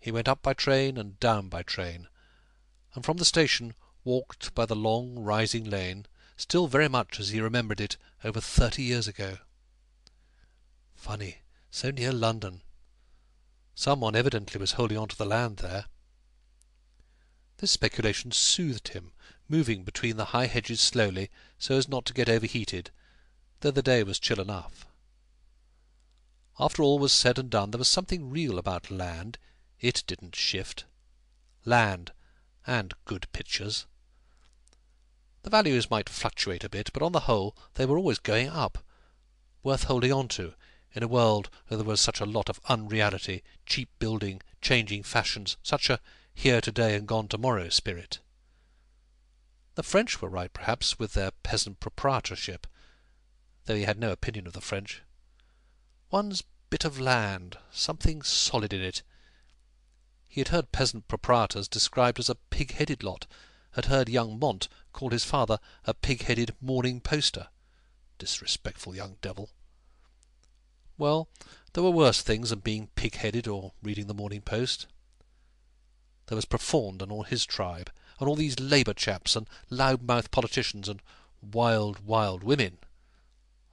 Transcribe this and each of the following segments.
He went up by train and down by train, and from the station walked by the long rising lane, still very much as he remembered it over 30 years ago. Funny, so near London. Someone evidently was holding on to the land there. This speculation soothed him, moving between the high hedges slowly, so as not to get overheated, though the day was chill enough. After all was said and done, there was something real about land. It didn't shift. Land, and good pictures. The values might fluctuate a bit, but on the whole they were always going up, worth holding on to, in a world where there was such a lot of unreality, cheap building, changing fashions, such a here to-day and gone to-morrow spirit. The French were right, perhaps, with their peasant proprietorship, though he had no opinion of the French. One's bit of land, something solid in it. He had heard peasant proprietors described as a pig-headed lot, had heard young Mont call his father a pig-headed morning poster. Disrespectful young devil. Well, there were worse things than being pig-headed or reading the Morning Post. There was Profond and all his tribe, and all these Labour chaps, and loud-mouthed politicians, and wild, wild women.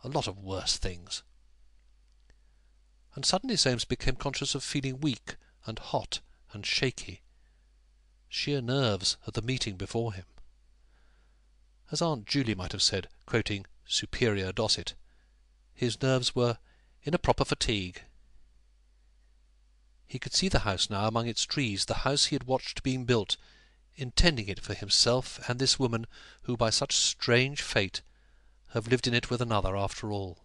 A lot of worse things. And suddenly Soames became conscious of feeling weak and hot and shaky. Sheer nerves at the meeting before him. As Aunt Julie might have said, quoting Superior Dosset, his nerves were in a proper fatigue. He could see the house now among its trees, the house he had watched being built, intending it for himself and this woman who by such strange fate have lived in it with another after all.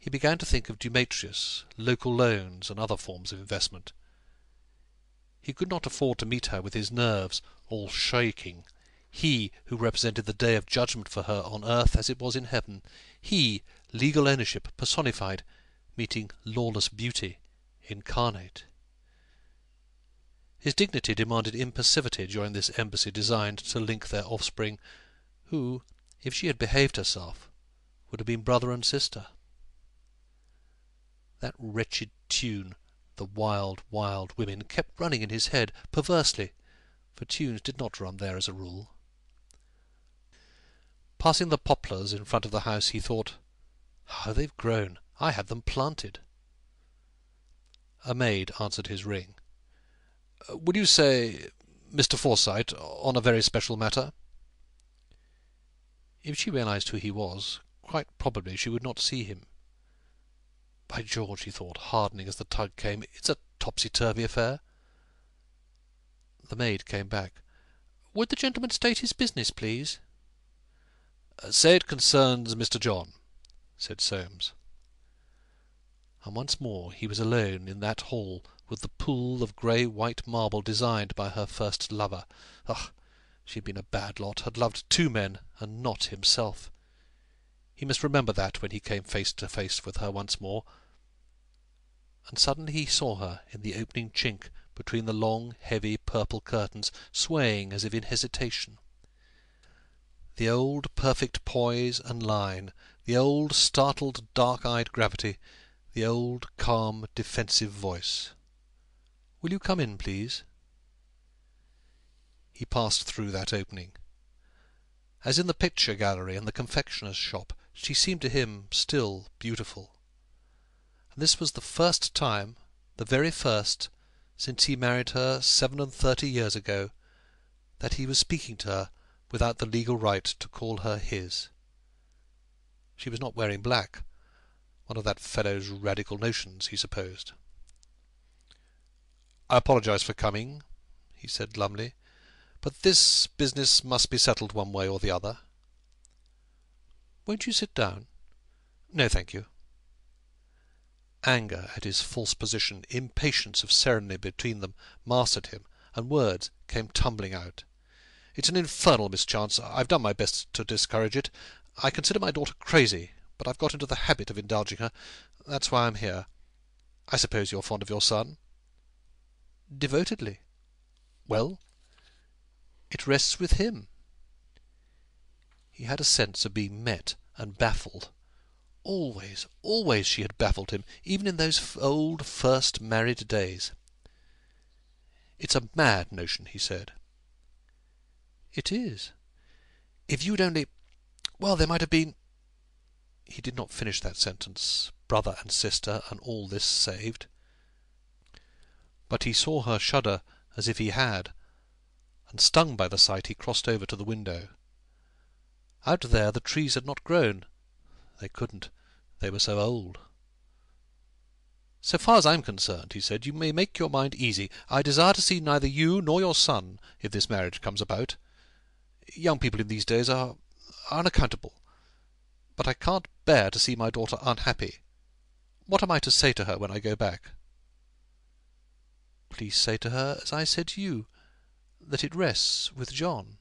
He began to think of Demetrius, local loans, and other forms of investment. He could not afford to meet her with his nerves all shaking, he who represented the day of judgment for her on earth as it was in heaven, he, legal ownership personified, meeting lawless beauty incarnate. His dignity demanded impassivity during this embassy designed to link their offspring, who, if she had behaved herself, would have been brother and sister. That wretched tune, The Wild, Wild Women, kept running in his head, perversely, for tunes did not run there as a rule. Passing the poplars in front of the house, he thought, "How they've grown! I had them planted." A maid answered his ring. "Would you say Mr. Forsyte, on a very special matter?" If she realized who he was, quite probably she would not see him. By George, he thought, hardening as the tug came, it's a topsy-turvy affair. The maid came back. "Would the gentleman state his business, please?" "Say it concerns Mr. John," said Soames. And once more he was alone in that hall with the pool of grey-white marble designed by her first lover. Ugh! She had been a bad lot, had loved two men, and not himself. He must remember that when he came face to face with her once more. And suddenly he saw her in the opening chink between the long, heavy purple curtains, swaying as if in hesitation. The old perfect poise and line, the old startled dark-eyed gravity, the old calm defensive voice. "Will you come in, please?" He passed through that opening. As in the picture gallery and the confectioner's shop, she seemed to him still beautiful. And this was the first time, the very first, since he married her 37 years ago, that he was speaking to her without the legal right to call her his. She was not wearing black, one of that fellow's radical notions, he supposed. "I apologize for coming," he said glumly, "but this business must be settled one way or the other." "Won't you sit down?" "No, thank you." Anger at his false position, impatience of ceremony between them, mastered him, and words came tumbling out. "It's an infernal mischance. I've done my best to discourage it. I consider my daughter crazy, but I've got into the habit of indulging her. That's why I'm here. I suppose you're fond of your son?" "Devotedly." "Well, it rests with him." He had a sense of being met and baffled, Always, always she had baffled him, even in those old first married days. "It's a mad notion," he said. "It is. If you'd only... Well, there might have been..." He did not finish that sentence. Brother and sister, and all this saved. But he saw her shudder as if he had, and stung by the sight, he crossed over to the window. Out there the trees had not grown. They couldn't. They were so old. "So far as I am concerned," he said, "you may make your mind easy. I desire to see neither you nor your son, if this marriage comes about. Young people in these days are unaccountable. But I can't bear to see my daughter unhappy. What am I to say to her when I go back?" "Please say to her, as I said to you, that it rests with John."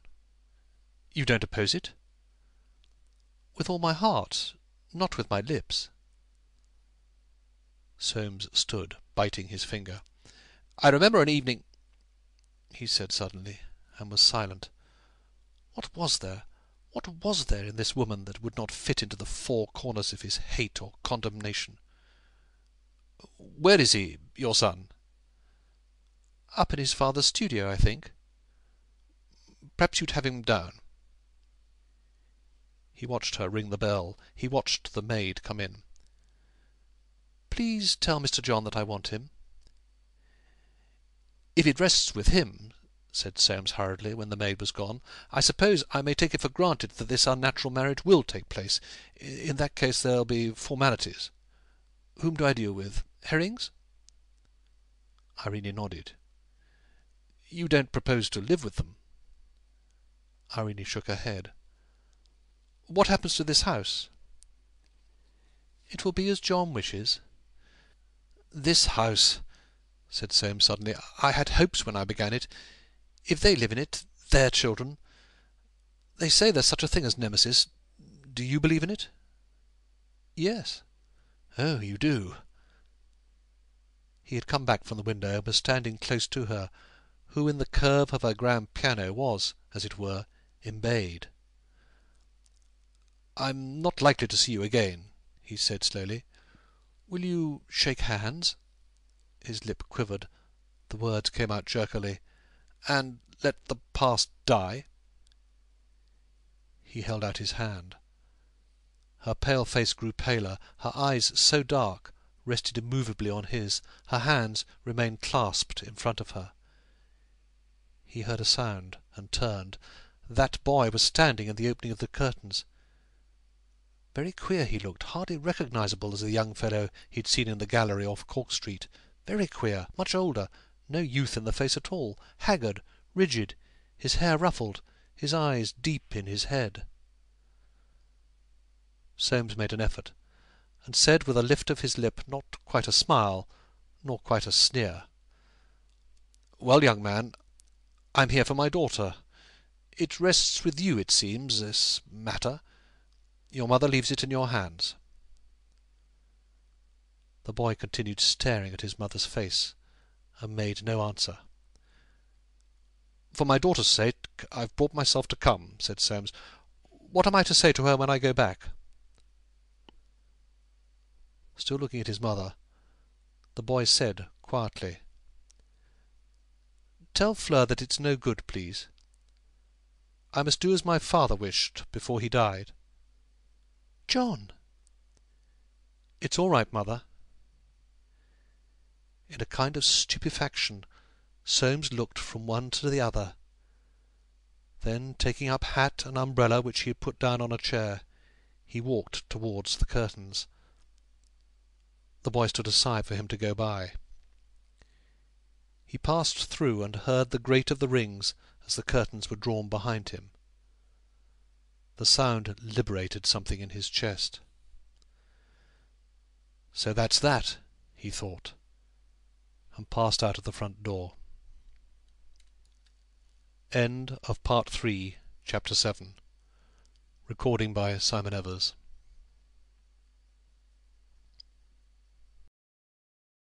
"You don't oppose it?" "With all my heart, not with my lips." Soames stood, biting his finger. "I remember an evening," he said suddenly, and was silent. What was there in this woman that would not fit into the four corners of his hate or condemnation? "Where is he, your son?" "Up in his father's studio, I think." "Perhaps you'd have him down." He watched her ring the bell. He watched the maid come in. "Please tell Mr. John that I want him." "If it rests with him," said Soames hurriedly, when the maid was gone, "I suppose I may take it for granted that this unnatural marriage will take place. In that case there'll be formalities. Whom do I deal with? Herrings?" Irene nodded. "You don't propose to live with them?" Irene shook her head. "What happens to this house?" "It will be as John wishes." "This house," said Soames suddenly, "I had hopes when I began it. If they live in it, their children... They say there's such a thing as Nemesis. Do you believe in it?" "Yes." "Oh, you do." He had come back from the window and was standing close to her, who in the curve of her grand piano was, as it were, embayed. "I'm not likely to see you again," he said slowly. "Will you shake hands?" His lip quivered. The words came out jerkily. "And let the past die?" He held out his hand. Her pale face grew paler. Her eyes, so dark, rested immovably on his. Her hands remained clasped in front of her. He heard a sound, and turned. That boy was standing in the opening of the curtains. Very queer he looked, hardly recognizable as the young fellow he'd seen in the gallery off Cork Street. Very queer, much older, no youth in the face at all, haggard, rigid, his hair ruffled, his eyes deep in his head. Soames made an effort, and said with a lift of his lip, not quite a smile, nor quite a sneer, "Well, young man, I'm here for my daughter. It rests with you, it seems, this matter. Your mother leaves it in your hands." The boy continued staring at his mother's face, and made no answer. "For my daughter's sake I've brought myself to come," said Soames. "What am I to say to her when I go back?" Still looking at his mother, the boy said quietly, "Tell Fleur that it's no good, please. I must do as my father wished before he died." "John!" "It's all right, mother." In a kind of stupefaction Soames looked from one to the other. Then, taking up hat and umbrella which he had put down on a chair, he walked towards the curtains. The boy stood aside for him to go by. He passed through and heard the grate of the rings as the curtains were drawn behind him. The sound liberated something in his chest. "So that's that," he thought, and passed out of the front door. End of Part 3, Chapter 7. Recording by Simon Evers.